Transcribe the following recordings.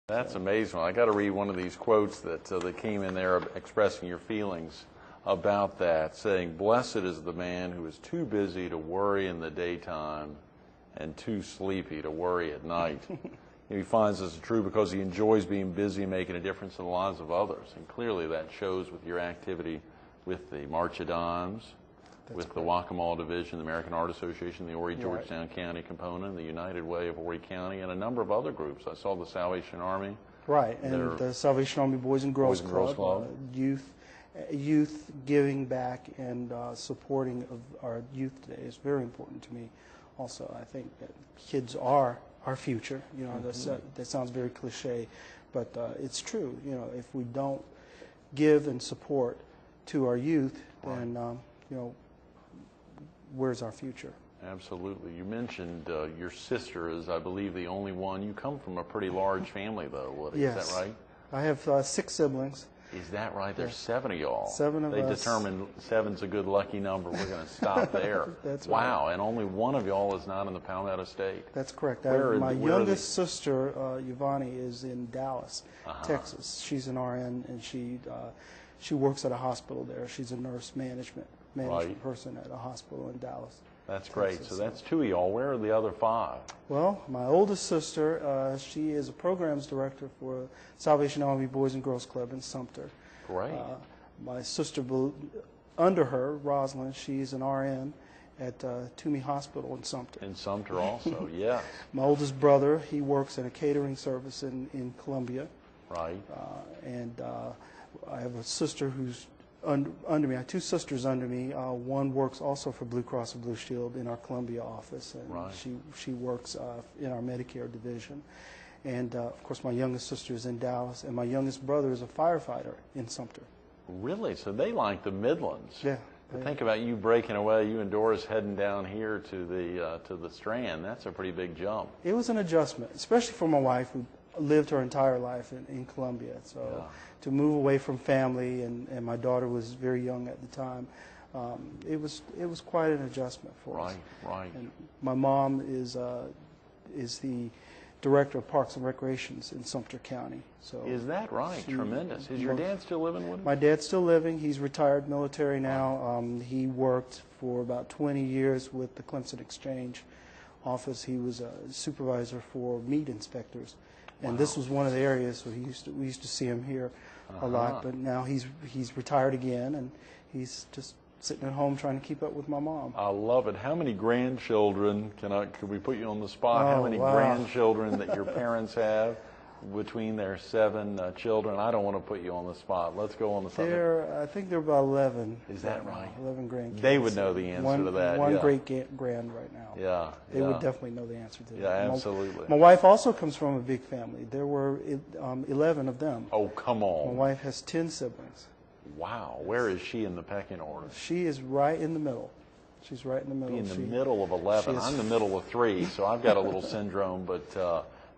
That's amazing. I got to read one of these quotes that came in there expressing your feelings about that, saying, "Blessed is the man who is too busy to worry in the daytime and too sleepy to worry at night." He finds this is true because he enjoys being busy and making a difference in the lives of others. And clearly that shows with your activity with the March of Dimes, with the Waccamaw Division, the American Art Association, the Horry Georgetown County component, the United Way of Horry County, and a number of other groups. I saw the Salvation Army. Right, and the Salvation Army Boys and Girls Club. Youth giving back and supporting of our youth today is very important to me. Also, I think that kids are our future. You know, that sounds very cliche, but it's true. You know, if we don't give and support to our youth, then you know, where's our future? Absolutely. You mentioned your sister is, I believe, the only one. You come from a pretty large family, though, Woody. Yes. Is that right? I have 6 siblings. Is that right? There's 7 of y'all. 7 of us. They determined 7's a good lucky number. We're going to stop there. That's wow. Right. And only one of y'all is not in the Palmetto State. That's correct. My youngest sister, Yvonne, is in Dallas, Texas. She's an RN, and she works at a hospital there. She's a nurse management person at a hospital in Dallas. That's great. So that's 2 of y'all. Where are the other 5? Well, my oldest sister, she is a programs director for Salvation Army Boys and Girls Club in Sumter. Great. My sister under her, Rosalind, she's an RN at Toomey Hospital in Sumter. In Sumter also, yes. My oldest brother, he works in a catering service in Columbia. Right. And I have a sister who's under me. I have 2 sisters under me. One works also for Blue Cross and Blue Shield in our Columbia office, and she works in our Medicare division. And of course, my youngest sister is in Dallas, and my youngest brother is a firefighter in Sumter. Really? So they like the Midlands. Yeah. But think about you breaking away, you and Doris heading down here to the Strand. That's a pretty big jump. It was an adjustment, especially for my wife, who lived her entire life in Columbia. So to move away from family, and my daughter was very young at the time, it was quite an adjustment for us. Right. And my mom is the director of Parks and Recreations in Sumter County. So is that right? Tremendous. Is your dad still living with him? My dad's still living. He's retired military now. He worked for about 20 years with the Clemson Exchange office. He was a supervisor for meat inspectors. And this was one of the areas where we used to see him here a lot, but now he's retired again, and he's just sitting at home trying to keep up with my mom. I love it. How many grandchildren, could we put you on the spot, how many grandchildren that your parents have between their 7 children? I don't want to put you on the spot. Let's go on the subject. I think there are about 11. Is that right? 11 grandkids. They would know the answer to that. One great-grand right now. Yeah. They would definitely know the answer to that. Yeah, absolutely. My wife also comes from a big family. There were 11 of them. Oh, come on. My wife has 10 siblings. Wow. Where is she in the pecking order? She is right in the middle. She's right in the middle. In the middle of 11. I'm the middle of 3, so I've got a little syndrome, but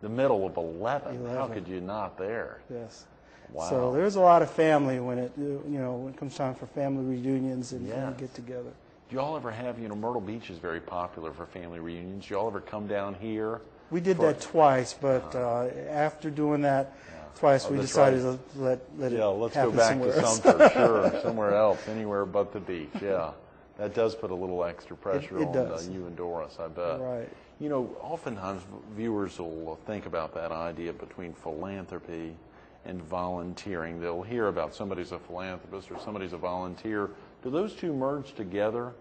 the middle of 11. How could you not there? Yes. Wow. So there's a lot of family when it comes time for family reunions and get together. Do y'all ever have, Myrtle Beach is very popular for family reunions. Do y'all ever come down here? We did that twice, but after doing that twice, we decided to let it let's happen go back somewhere to Sumter. Sure, somewhere else, anywhere but the beach. Yeah, that does put a little extra pressure on you and Doris, I bet. Right. Oftentimes viewers will think about that idea between philanthropy and volunteering. They'll hear about somebody's a philanthropist or somebody's a volunteer. Do those two merge together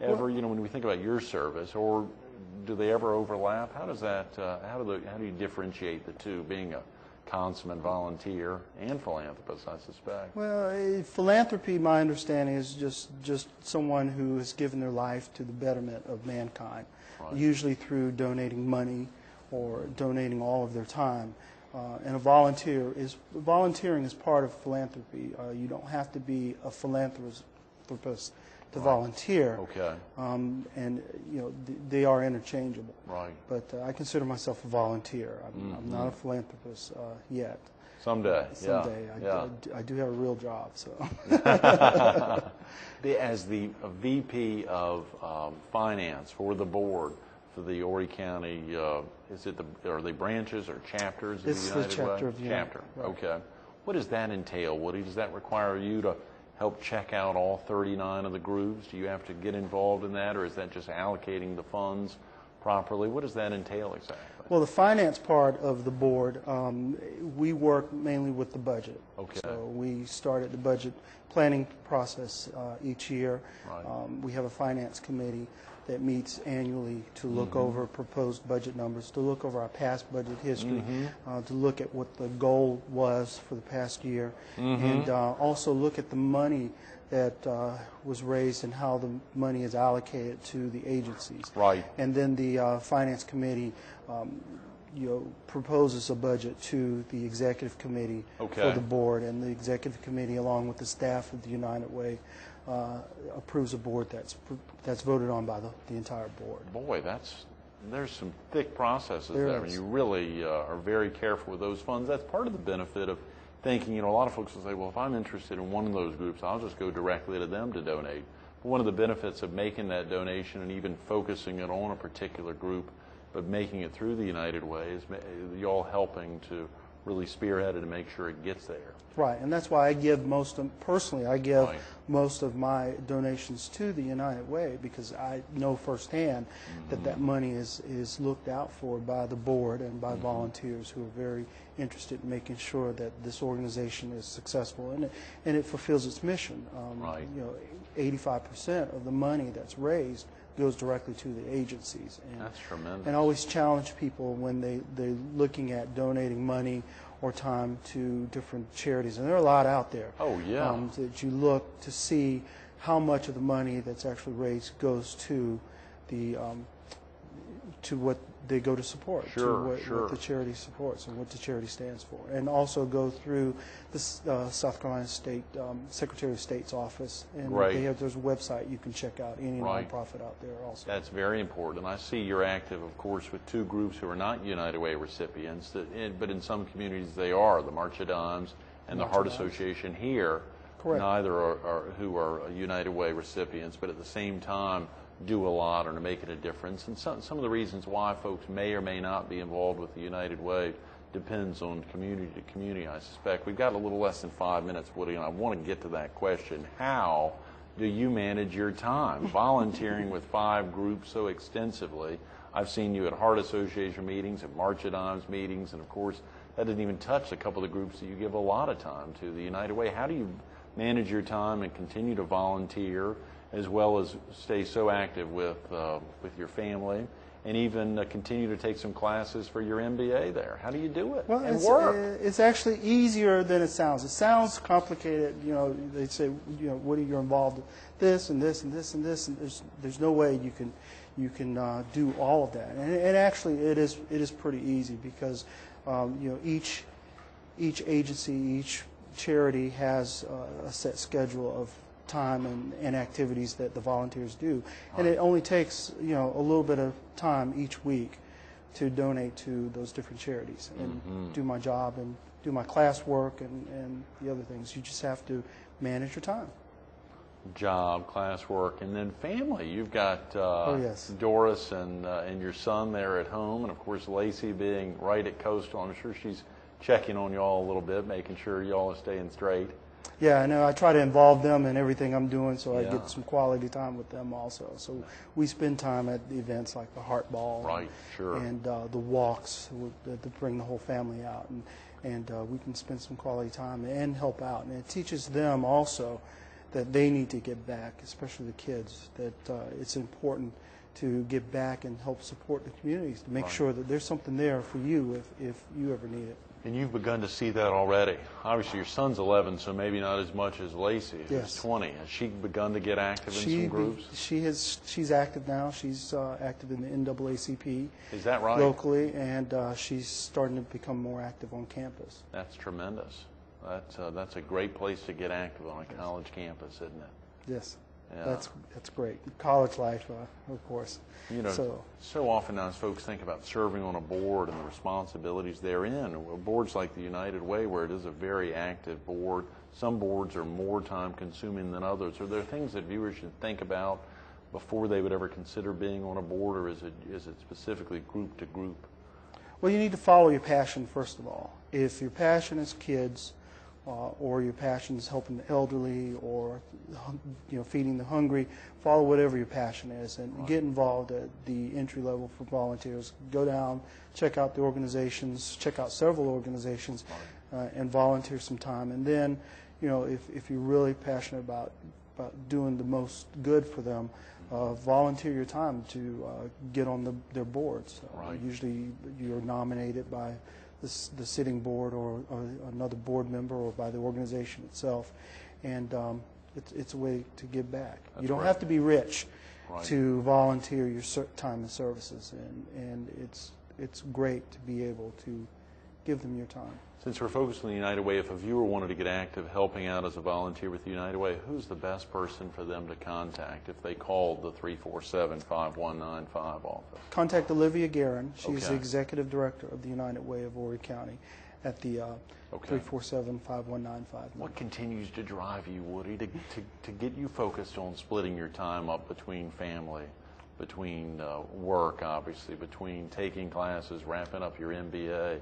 ever? When we think about your service, or do they ever overlap? How does that? How do you differentiate the two, being a consummate volunteer and philanthropist, I suspect? Well, philanthropy, my understanding, is just someone who has given their life to the betterment of mankind, usually through donating money or donating all of their time. And volunteering is part of philanthropy. You don't have to be a philanthropist to volunteer. Okay. And they are interchangeable. Right. But I consider myself a volunteer. I'm not a philanthropist yet. Someday. Someday. I do have a real job. So. As the VP of Finance for the board the Horry County, are they branches or chapters of the It's United the chapter Way? of the United. Chapter, Right. okay. What does that entail, Woody? Does that require you to help check out all 39 of the groups? Do you have to get involved in that, or is that just allocating the funds properly? What does that entail exactly? Well, the finance part of the board, we work mainly with the budget. Okay. So we started the budget planning process each year. Right. We have a finance committee that meets annually to look over proposed budget numbers, to look over our past budget history, to look at what the goal was for the past year, and also look at the money that was raised and how the money is allocated to the agencies. Right. And then the finance committee proposes a budget to the executive committee for the board, and the executive committee, along with the staff of the United Way, approves a board that's voted on by the entire board. Boy, there's some thick processes There there. I mean, is. you really are very careful with those funds. That's part of the benefit of thinking, a lot of folks will say, well, if I'm interested in one of those groups, I'll just go directly to them to donate. But one of the benefits of making that donation and even focusing it on a particular group, but making it through the United Way, is y'all helping to really spearhead it and make sure it gets there. Right, and that's why I give personally, I give Right. most of my donations to the United Way, because I know firsthand that that money is looked out for by the board and by volunteers who are very interested in making sure that this organization is successful and it fulfills its mission. Right. 85% of the money that's raised goes directly to the agencies. And, That's tremendous. and I always challenge people when they're looking at donating money or time to different charities, and there are a lot out there. Oh, yeah. That you look to see how much of the money that's actually raised goes to the to what they go to support, Sure, to what sure. the charity supports and what the charity stands for, and also go through the South Carolina State Secretary of State's office, and Right. there's a website you can check out any Right. nonprofit out there also. That's very important. I see you're active, of course, with two groups who are not United Way recipients, but in some communities they are, the March of Dimes and the March Heart of Dimes. Association here. Correct. Neither are who are United Way recipients, but at the same time do a lot or to make it a difference. And some of the reasons why folks may or may not be involved with the United Way depends on community to community, I suspect. We've got a little less than 5 minutes, Woody, and I want to get to that question. How do you manage your time? Volunteering with 5 groups so extensively. I've seen you at Heart Association meetings, at March of Dimes meetings, and of course, that doesn't even touch a couple of the groups that you give a lot of time to, the United Way. How do you manage your time and continue to volunteer, as well as stay so active with your family, and even continue to take some classes for your MBA there? How do you do it? Well, and work? It's actually easier than it sounds. It sounds complicated. They say, Woody, you're involved in this and this and this and this, and there's no way you can do all of that. And actually, it is pretty easy because each agency, each charity has a set schedule of time and activities that the volunteers do, and it only takes a little bit of time each week to donate to those different charities and do my job and do my classwork and the other things. You just have to manage your time. Job, classwork, and then family. You've got Yes. Doris and your son there at home, and of course Lacey being right at Coastal. I'm sure she's checking on y'all a little bit, making sure y'all are staying straight. Yeah, I know. I try to involve them in everything I'm doing, so I Yeah. get some quality time with them also. So we spend time at the events like the Heart Ball, Right, sure. and the walks to bring the whole family out, and we can spend some quality time and help out. And it teaches them also that they need to give back, especially the kids. That it's important to give back and help support the communities to make Right. sure that there's something there for you if you ever need it. And you've begun to see that already. Obviously, your son's 11, so maybe not as much as Lacey, who's Yes. 20. Has she begun to get active in some groups? She's active now. She's active in the NAACP Is that right? locally, and she's starting to become more active on campus. That's tremendous. That's a great place to get active on a college campus, isn't it? Yes, Yeah. that's great. College life, of course. So often now as folks think about serving on a board and the responsibilities therein, boards like the United Way, where it is a very active board, some boards are more time consuming than others. Are there things that viewers should think about before they would ever consider being on a board, or is it specifically group to group? Well, you need to follow your passion, first of all. If your passion is kids, or your passion is helping the elderly, or feeding the hungry, follow whatever your passion is, and get involved at the entry level for volunteers. Go down, check out the organizations, check out several organizations, and volunteer some time. And then, if you're really passionate about doing the most good for them, volunteer your time to get on their boards. Usually you're nominated by the sitting board or another board member, or by the organization itself, and it's a way to give back. You don't have to be rich to volunteer your time and services, and it's great to be able to give them your time. Since we're focused on the United Way, if a viewer wanted to get active helping out as a volunteer with the United Way, who's the best person for them to contact if they called the 347-5195 office? Contact Olivia Guerin. She's the Executive Director of the United Way of Horry County at the 347-5195. What continues to drive you, Woody, to get you focused on splitting your time up between family, between work, obviously, between taking classes, wrapping up your MBA,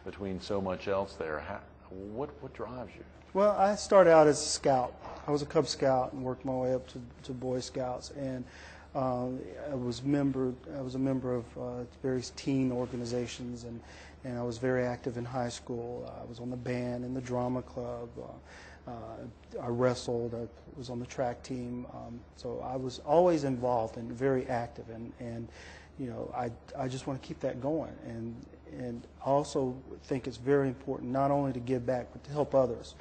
between so much else there? What drives you? Well, I started out as a scout. I was a Cub Scout and worked my way up to Boy Scouts, and I was a member of various teen organizations, and I was very active in high school. I was on the band and the drama club. I wrestled. I was on the track team. So I was always involved and very active, and I just want to keep that going. And I also think it's very important not only to give back, but to help others.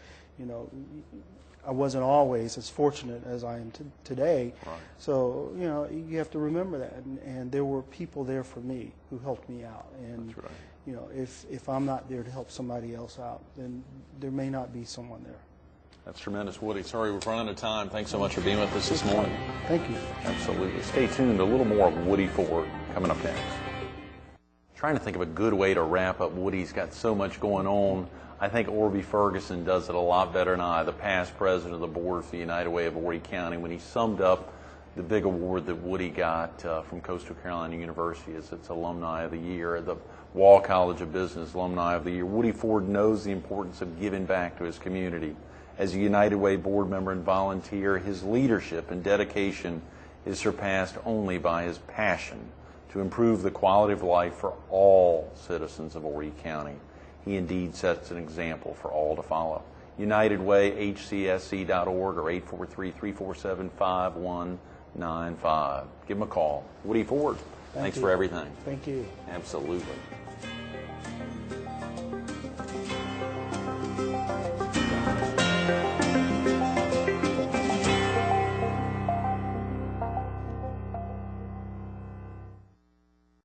I wasn't always as fortunate as I am today. So, you have to remember that. And there were people there for me who helped me out. And, if I'm not there to help somebody else out, then there may not be someone there. That's tremendous, Woody. Sorry, we're running out of time. Thanks so much for being with us this morning. Thank you. Absolutely. Stay tuned. A little more of Woody Ford coming up next. Trying to think of a good way to wrap up. Woody's got so much going on. I think Orby Ferguson does it a lot better than I, the past president of the board for the United Way of Horry County, when he summed up the big award that Woody got from Coastal Carolina University as its Alumni of the Year, the Wall College of Business Alumni of the Year. Woody Ford knows the importance of giving back to his community. As a United Way board member and volunteer, his leadership and dedication is surpassed only by his passion to improve the quality of life for all citizens of Horry County. He indeed sets an example for all to follow. UnitedWayHCSC.org or 843-347-5195. Give him a call. Woody Ford, thanks for everything. Thank you. Absolutely.